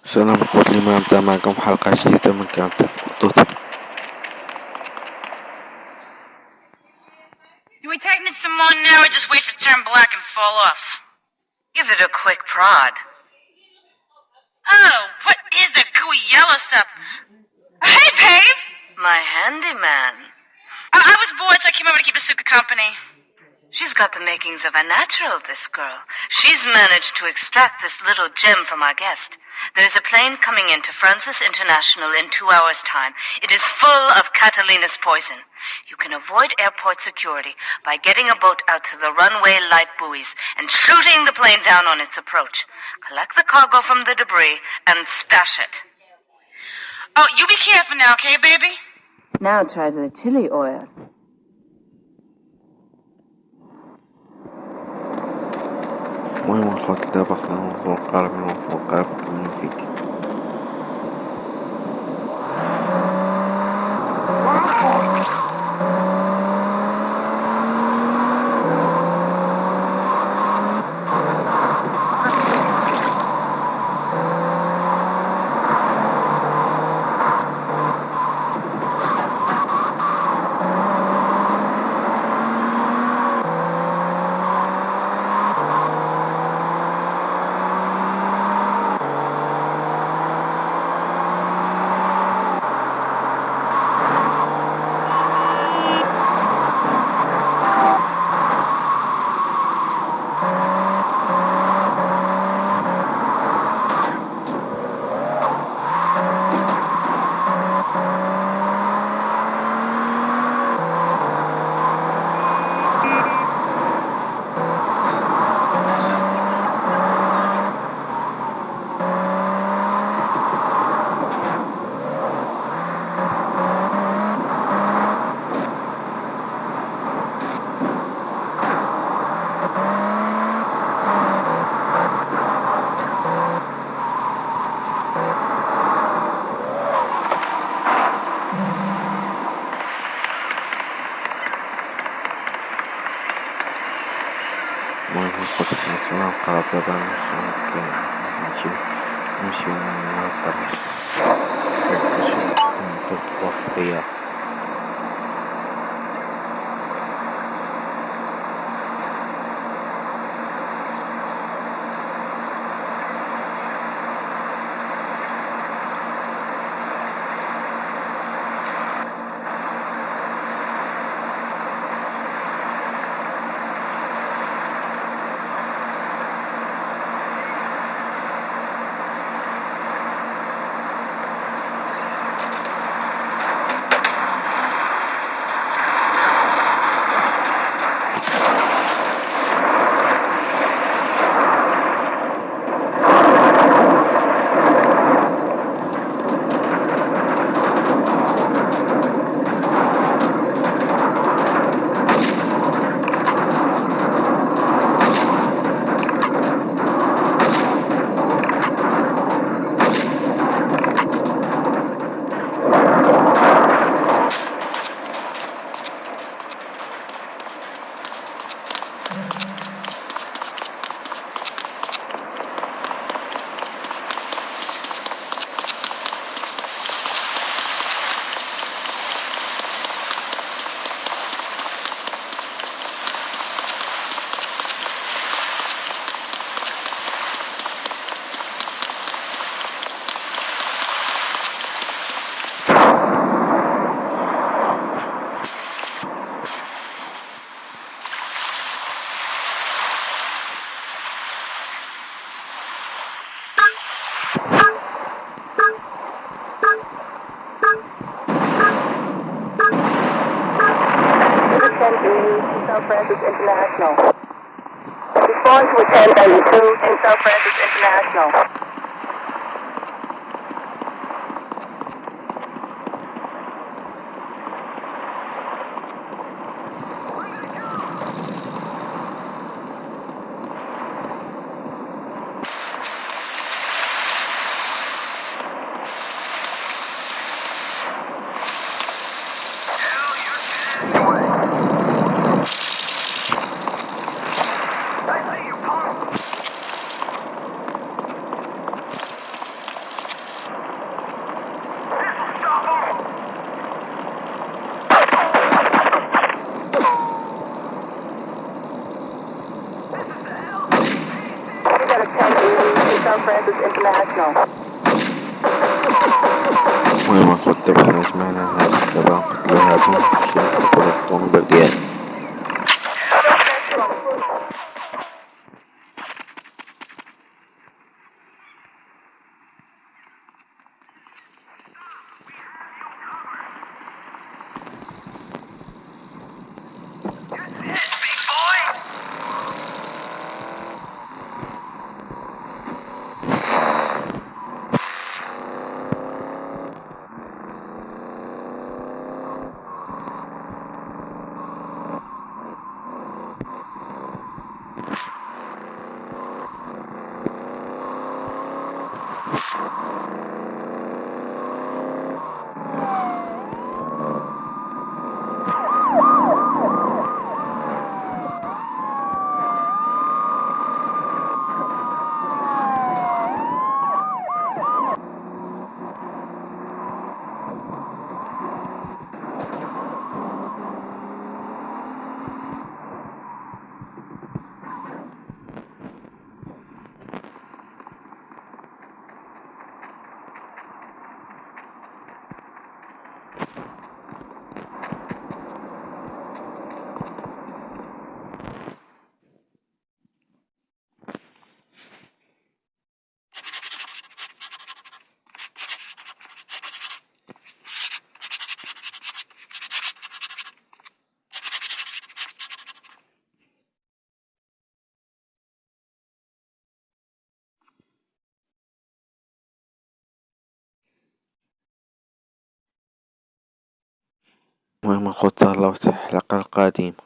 سلام أخوتي، اليوم أبدأ معكم حلقة جديدة من قناة تفجير. Do we tighten it some more now or just wait for it to turn black and fall off? Give it a quick prod. Oh, what is that gooey yellow stuff? Hey, Pave! My handyman. I was bored, so I came over to keep Asuka company. She's got the makings of a natural, this girl. She's managed to extract this little gem from our guest. There's a plane coming into Francis International in 2 hours' time. It is full of Catalina's poison. You can avoid airport security by getting a boat out to the runway light buoys and shooting the plane down on its approach. Collect the cargo from the debris and stash it. Oh, you be careful now, okay, baby? Now try the chili oil. المهم أخوتي، دابا خصنا نوصلو لقارب نكملو الفيديو. المهم أخوتي، حنا وصلنا للقرار دابا نمشيو للمطار باش نطلقو واحد الطيارة. Francis International. Respond to attend 92 in South Francis International. International. المهم كنت بحث معنا هذا تبع قتل هاتون الشيء تقول الطون برديان. المهم قلت الله في الحلقة القادمة.